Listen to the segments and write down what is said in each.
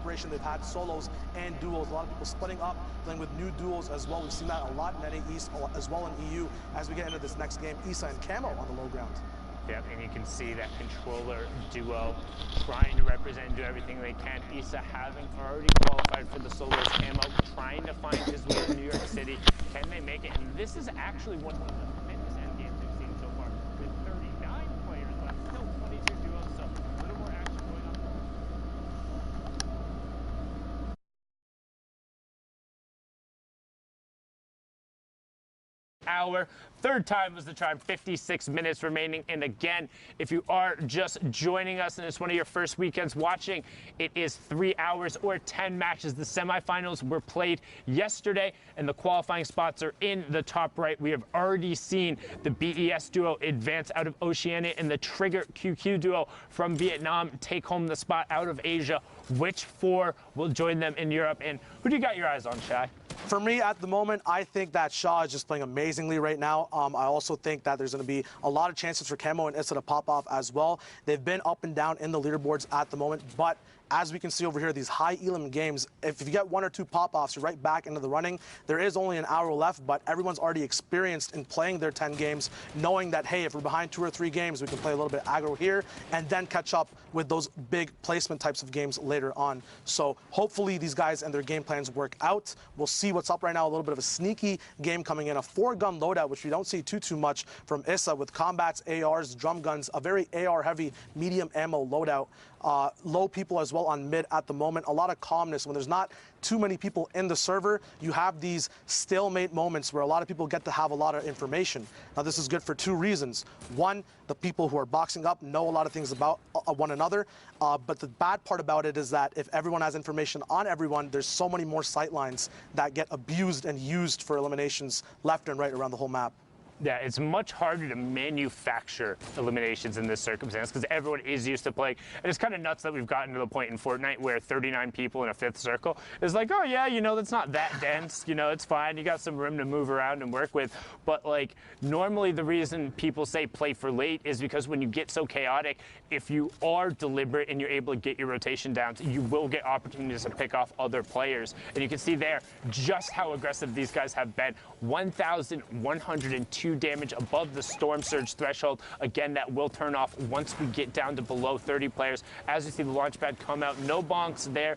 cooperation. They've had solos and duos. A lot of people splitting up, playing with new duos as well. We've seen that a lot in NA East, as well in EU, as we get into this next game. Issa and Camo on the low ground. Yep, and you can see that controller duo trying to represent and do everything they can. Issa having already qualified for the solos, Camo trying to find his way to New York City. Can they make it? And this is actually one of the fittest end games we've seen so far, with 39 players left, still 22 duos, so a little more action going on. Hour. Third time was the charm, 56 minutes remaining. And again, if you are just joining us and it's one of your first weekends watching, it is 3 hours or 10 matches. The semifinals were played yesterday and the qualifying spots are in the top right. We have already seen the BES duo advance out of Oceania and the Trigger QQ duo from Vietnam take home the spot out of Asia. Which four will join them in Europe? And who do you got your eyes on, Shai? For me, at the moment, I think that Shaw is just playing amazingly right now. I also think that there's going to be a lot of chances for Camo and Issa to pop off as well. They've been up and down in the leaderboards at the moment, but as we can see over here, these high elim games, if you get 1 or 2 pop-offs, you're right back into the running. There is only an hour left, but everyone's already experienced in playing their 10 games, knowing that, hey, if we're behind 2 or 3 games, we can play a little bit aggro here and then catch up with those big placement types of games later on. So hopefully these guys and their game plans work out. We'll see what's up right now. A little bit of a sneaky game coming in, a 4-gun loadout, which we don't see too much from Issa, with combats, ARs, drum guns, a very AR-heavy medium ammo loadout. Low people as well on mid at the moment. A lot of calmness. When there's not too many people in the server, you have these stalemate moments where a lot of people get to have a lot of information. Now, this is good for 2 reasons. One, the people who are boxing up know a lot of things about one another. But the bad part about it is that if everyone has information on everyone, there's so many more sightlines that get abused and used for eliminations left and right around the whole map. Yeah, it's much harder to manufacture eliminations in this circumstance because everyone is used to playing. And it's kind of nuts that we've gotten to the point in Fortnite where 39 people in a 5th circle is like, oh yeah, you know, that's not that dense. You know, it's fine. You got some room to move around and work with. But like, normally the reason people say play for late is because when you get so chaotic, if you are deliberate and you're able to get your rotation down, you will get opportunities to pick off other players. And you can see there just how aggressive these guys have been. 1,102 damage above the Storm Surge threshold. Again, that will turn off once we get down to below 30 players. As you see the launch pad come out, no bonks there.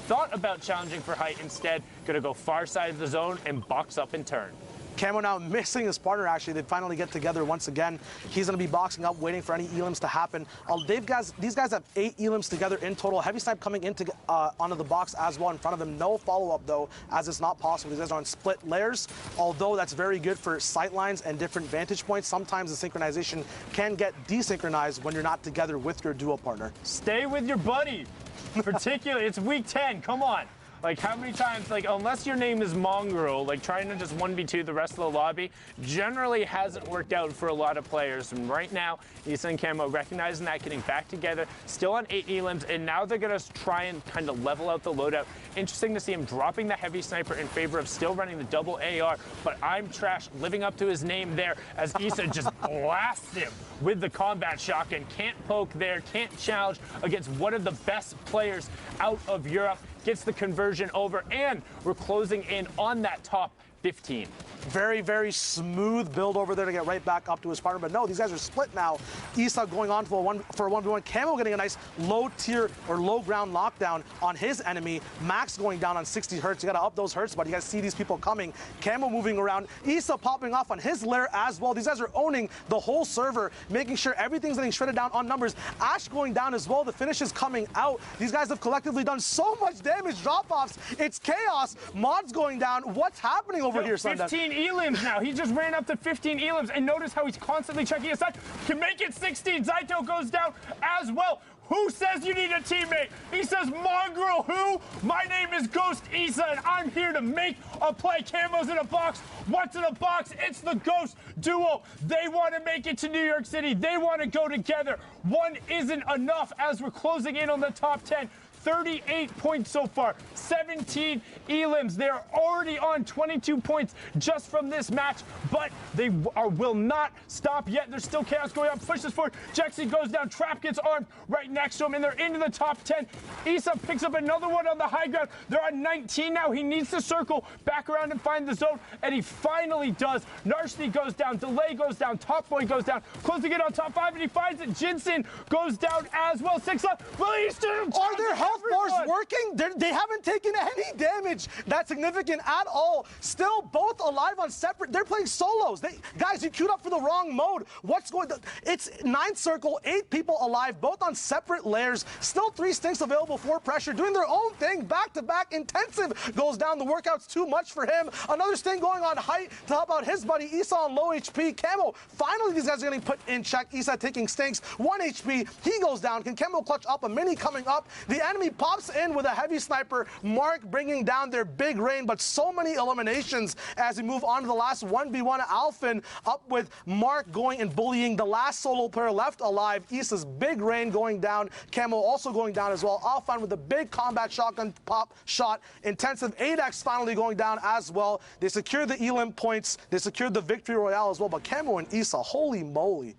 Thought about challenging for height instead. Gonna go far side of the zone and box up and turn. Camo now missing his partner, actually. They finally get together once again. He's going to be boxing up, waiting for any elims to happen. These guys have 8 elims together in total. Heavy Snipe coming into onto the box as well in front of them. No follow-up, though, as it's not possible. These guys are on split layers, although that's very good for sight lines and different vantage points. Sometimes the synchronization can get desynchronized when you're not together with your duo partner. Stay with your buddy. Particularly, it's week 10. Come on. Like, how many times, like, unless your name is Mongrel, like, trying to just 1v2 the rest of the lobby generally hasn't worked out for a lot of players. And right now, Issa and Camo recognizing that, getting back together, still on 8 elims, and now they're going to try and kind of level out the loadout. Interesting to see him dropping the heavy sniper in favor of still running the double AR, but I'm Trash living up to his name there as Issa just blasts him with the combat shotgun. Can't poke there, can't challenge against one of the best players out of Europe. Gets the conversion over, and we're closing in on that top 15. Very, very smooth build over there to get right back up to his partner. But no, these guys are split now. Issa going on for a 1v1. Camo getting a nice low tier or low ground lockdown on his enemy. Max going down on 60 hertz. You got to up those hertz, but you guys see these people coming. Camo moving around. Issa popping off on his lair as well. These guys are owning the whole server, making sure everything's getting shredded down on numbers. Ash going down as well. The finish is coming out. These guys have collectively done so much damage. Drop-offs. It's chaos. Mods going down. What's happening over here, Sunday? 15 elims now. He just ran up to 15 elims, and notice how he's constantly checking his side. Can make it 16. Zaito goes down as well. Who says you need a teammate? He says, Mongrel, who? My name is Ghost Issa, and I'm here to make a play. Camo's in a box. What's in a box? It's the Ghost duo. They want to make it to New York City. They want to go together. One isn't enough as we're closing in on the top 10. 38 points so far. 17 elims. They're already on 22 points just from this match, but they will not stop yet. There's still chaos going on. Pushes forward. Jexy goes down. Trap gets armed right next to him, and they're into the top 10. Issa picks up another one on the high ground. They're on 19 now. He needs to circle back around and find the zone, and he finally does. Narshni goes down. Delay goes down. Top Boy goes down. Closing in on top 5, and he finds it. Jinsen goes down as well. 6 left. Are their health bars working? They haven't taken any damage that's significant at all. Still both alive on separate. They're playing solos. Guys, you queued up for the wrong mode. What's going on? It's 9th circle, 8 people alive, both on separate layers. Still 3 stinks available for pressure, doing their own thing. Back-to-back intensive goes down. The workout's too much for him. Another sting going on height to help out his buddy Issa on low HP. Camo, finally these guys are getting put in check. Issa taking stinks. 1 HP. He goes down. Can Camo clutch up? A mini coming up. The enemy pops in with a heavy sniper. Mark bringing down their big rain, but so many eliminations as we move on to the last 1v1. Alphen up with Mark going and bullying the last solo player left alive. Issa's big rain going down. Camo also going down as well. Alphen with a big combat shotgun pop shot. Intensive 8x finally going down as well. They secured the elim points. They secured the victory royale as well. But Camo and Issa, holy moly.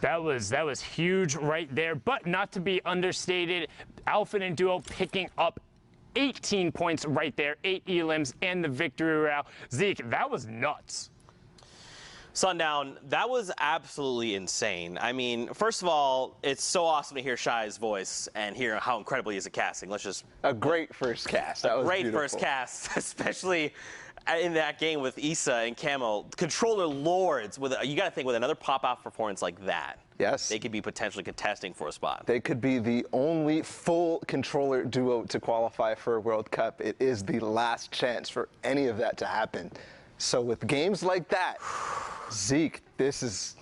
That was huge right there, but not to be understated. Alphen and Duo picking up 18 points right there, 8 elims and the victory royale. Zeke, that was nuts. Sundown, that was absolutely insane. I mean, first of all, it's so awesome to hear Shy's voice and hear how incredible he is at casting. Let's just... A great first cast. That was great beautiful. First cast, especially in that game with Issa and Camo. Controller lords, you got to think with another pop-off performance like that. Yes. They could be potentially contesting for a spot. They could be the only full controller duo to qualify for a World Cup. It is the last chance for any of that to happen. So with games like that, Zeke, this is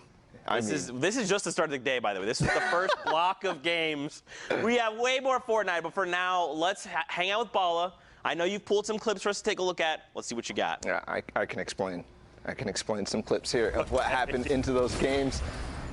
just the start of the day, by the way. This is the first block of games. We have way more Fortnite, but for now, let's hang out with Bala. I know you've pulled some clips for us to take a look at. Let's see what you got. Yeah, I can explain. I can explain some clips here of what happened into those games.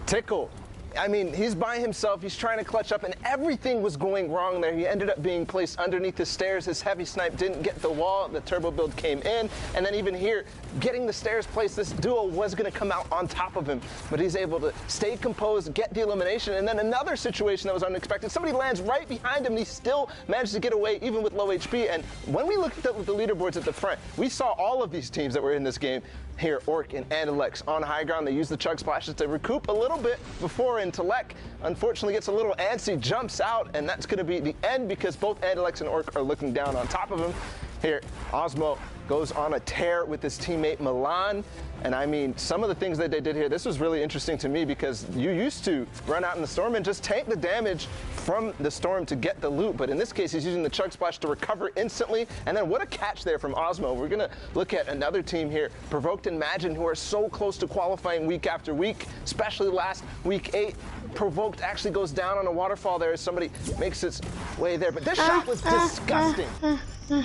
Tickle. I mean, he's by himself. He's trying to clutch up, and everything was going wrong there. He ended up being placed underneath the stairs. His heavy snipe didn't get the wall. The turbo build came in, and then even here, getting the stairs placed, this duo was going to come out on top of him, but he's able to stay composed, get the elimination, and then another situation that was unexpected. Somebody lands right behind him, and he still managed to get away, even with low HP. And when we looked at the leaderboards at the front, we saw all of these teams that were in this game here, Orc and Andalex on high ground. They use the chug splashes to recoup a little bit before, and Telek unfortunately gets a little antsy, jumps out, and that's going to be the end because both Andalex and Orc are looking down on top of him. Here, Osmo goes on a tear with his teammate Milan. And I mean, some of the things that they did here, this was really interesting to me because you used to run out in the storm and just tank the damage from the storm to get the loot. But in this case, he's using the chug splash to recover instantly. And then what a catch there from Osmo. We're going to look at another team here, Provoked and Imagine, who are so close to qualifying week after week, especially last week 8. Provoked actually goes down on a waterfall there as somebody makes its way there. But this shot was disgusting.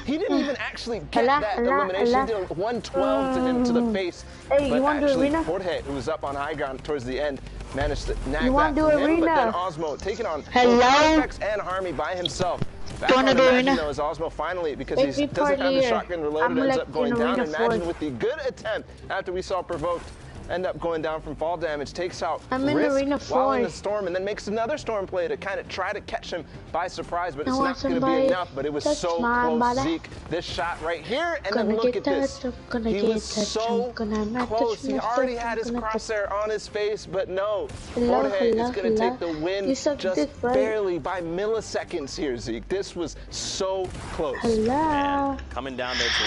He didn't even actually get that elimination. He did a 112 to him to the face. Hey, but you want to do actually, arena? Jorge, who was up on high ground towards the end, managed to nag You that want to do from him. arena? But then Osmo taking on Hello? Artifex and Harmy by himself. Back Do you on wanna do Imagine, arena? though, is Osmo finally, because Make he me doesn't have the party shotgun here. reloaded, I'm ends like up going in down. arena Imagine fourth. with the good attempt after we saw Provoked end up going down from fall damage, takes out I'm in Risk arena while in the 4. storm, and then makes another storm play to kind of try to catch him by surprise, but it's I not want going to be somebody enough. But it was touch so my close, body. Zeke. This shot right here, and Gonna then look get at this. touched, I'm gonna He get was touched, so I'm gonna not close. touch He myself, already I'm had his gonna touch- crosshair on his face, but no. Hello, Jorge is hello, going to take the hello. win You suck just dick, right? barely by milliseconds here, Zeke. This was so close. Hello. Man, coming down there to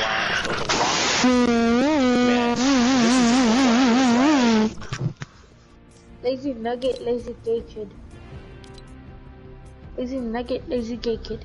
Man, this is Lazy nugget, lazy gay kid. Lazy nugget, lazy gay kid.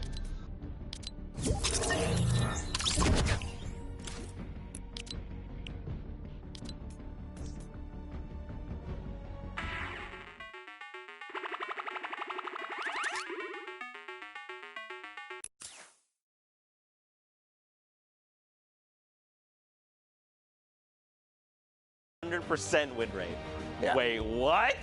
%100% win rate. Yeah. Wait, what?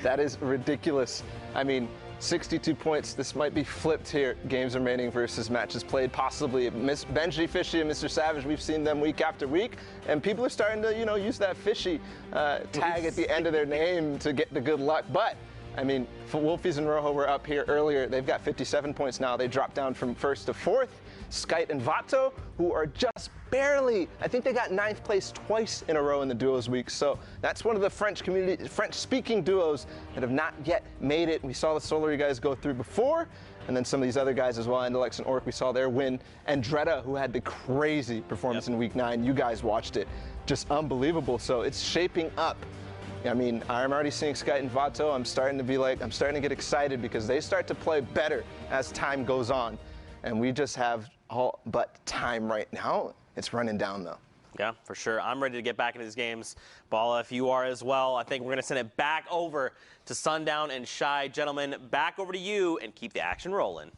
That is ridiculous. I mean, 62 points. This might be flipped here. Games remaining versus matches played. Possibly Benji, Fishy, and Mr. Savage. We've seen them week after week, and people are starting to, use that Fishy tag at the end of their name to get the good luck. But I mean, Wolfies and Rojo were up here earlier. They've got 57 points now. They dropped down from 1st to 4th. Skite and Vato, who are just barely, I think they got 9th place twice in a row in the duos week. So that's one of the French-speaking duos that have not yet made it. We saw the Solary guys go through before, and then some of these other guys as well. Andalex and Orc, we saw their win. And Dreda, who had the crazy performance in week 9. You guys watched it. Just unbelievable. So it's shaping up. I mean, I'm already seeing Skite and Vato. I'm starting to get excited because they start to play better as time goes on. And we just have all but time right now. It's running down, though. Yeah, for sure. I'm ready to get back into these games. Bala, if you are as well, I think we're going to send it back over to Sundown and Shy. Gentlemen, back over to you and keep the action rolling.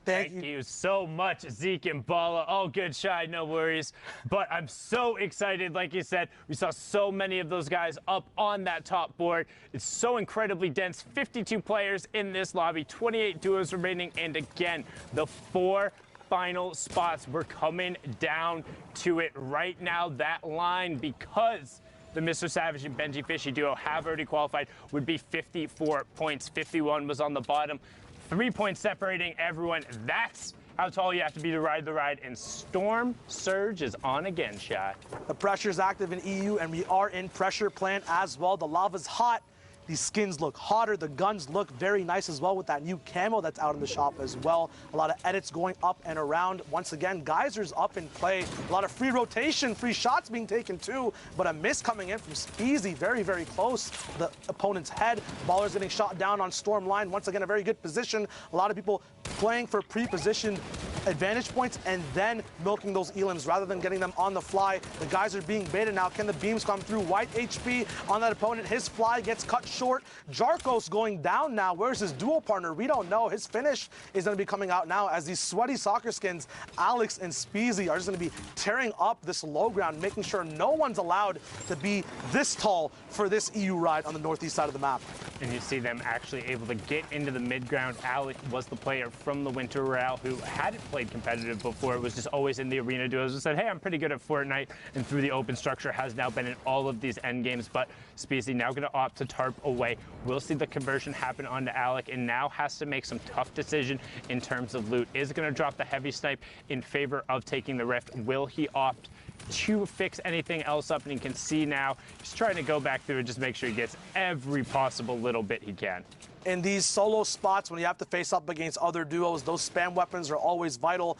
Thank you so much, Zeke and Bala. All good, Shy, no worries. But I'm so excited. Like you said, we saw so many of those guys up on that top board. It's so incredibly dense. 52 players in this lobby, 28 duos remaining. And again, the 4 final spots, we're coming down to it right now. That line, because the Mr. Savage and Benji Fishy duo have already qualified, would be 54 points. 51 was on the bottom. 3 points separating everyone. That's how tall you have to be to ride the ride. And Storm Surge is on again, Shy. The pressure is active in EU, and we are in pressure plant as well. The lava's hot. These skins look hotter. The guns look very nice as well with that new camo that's out in the shop as well. A lot of edits going up and around. Once again, Geysers up in play. A lot of free rotation, free shots being taken too, but a miss coming in from Speezy, very, very close to the opponent's head. Baller's getting shot down on Storm line. Once again, a very good position. A lot of people playing for pre-positioned advantage points and then milking those elims rather than getting them on the fly. The guys are being baited now. Can the beams come through? White HP on that opponent. His fly gets cut short. Jarkos going down now. Where's his dual partner? We don't know. His finish is going to be coming out now as these sweaty soccer skins, Alex and Speezy, are just going to be tearing up this low ground, making sure no one's allowed to be this tall for this EU ride on the northeast side of the map. And you see them actually able to get into the mid ground. Alex was the player from the Winter Royale who hadn't played competitive before. It was just always in the arena duos and said, hey, I'm pretty good at Fortnite, and through the open structure has now been in all of these end games. But Speezy now going to opt to tarp away. We'll see the conversion happen onto Alec, and now has to make some tough decision in terms of loot. Is going to drop the heavy snipe in favor of taking the rift. Will he opt to fix anything else up? And you can see now he's trying to go back through and just make sure he gets every possible little bit he can. In these solo spots, when you have to face up against other duos, those spam weapons are always vital.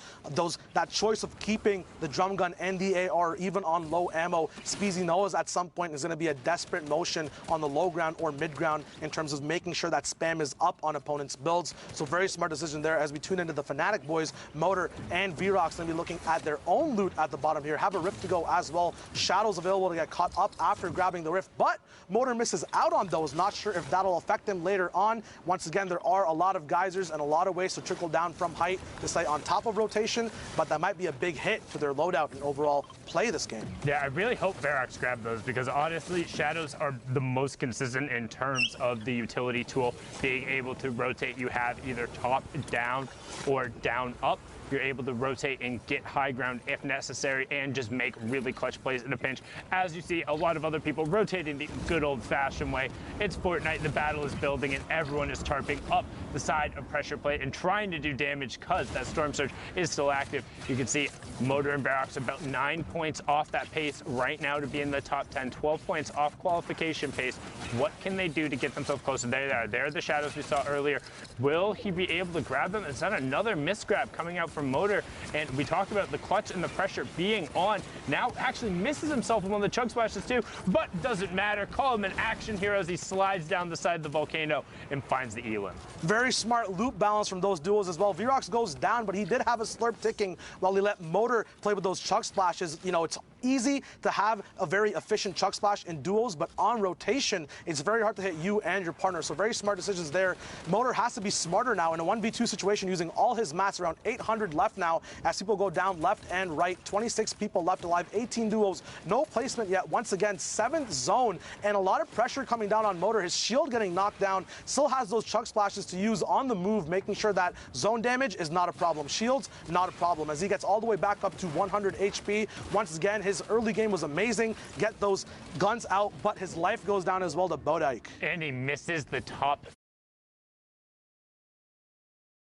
That choice of keeping the drum gun and the AR even on low ammo, Speezy knows at some point is going to be a desperate motion on the low ground or mid ground in terms of making sure that spam is up on opponents' builds. So very smart decision there as we tune into the Fnatic boys. Motor and Vrox going to be looking at their own loot at the bottom here. Have a rift to go as well. Shadows available to get caught up after grabbing the rift, but Motor misses out on those. Not sure if that'll affect him later on. Once again, there are a lot of geysers and a lot of ways to trickle down from height to stay on top of rotation, but that might be a big hit to their loadout and overall play this game. Yeah, I really hope Vrox grabbed those because honestly, Shadows are the most consistent in terms of the utility tool. Being able to rotate, you have either top down or down up. You're able to rotate and get high ground if necessary and just make really clutch plays in a pinch. As you see, a lot of other people rotating the good old-fashioned way. It's Fortnite, the battle is building, and everyone is tarping up the side of pressure plate and trying to do damage because that Storm Surge is still active. You can see Motor and Vrox about 9 points off that pace right now to be in the top 10, 12 points off qualification pace. What can they do to get themselves closer? There they are. There are the Shadows we saw earlier. Will he be able to grab them? Is that another misgrab coming out from Motor? And we talked about the clutch and the pressure being on. Now actually misses himself with one of the chug splashes too, but doesn't matter. Call him an action hero as he slides down the side of the volcano and finds the elim. Very smart loop balance from those duos as well. Vrox goes down, but he did have a slurp ticking while he let Motor play with those chug splashes. You know, it's easy to have a very efficient Chuck Splash in duos, but on rotation, it's very hard to hit you and your partner. So very smart decisions there. Motor has to be smarter now in a 1v2 situation, using all his mats, around 800 left now as people go down left and right. 26 people left alive, 18 duos, no placement yet. Once again, 7th zone, and a lot of pressure coming down on Motor. His shield getting knocked down, still has those Chuck Splashes to use on the move, making sure that zone damage is not a problem. Shields, not a problem, as he gets all the way back up to 100 HP. Once again, his early game was amazing. Get those guns out, but his life goes down as well to Bodike. And he misses the top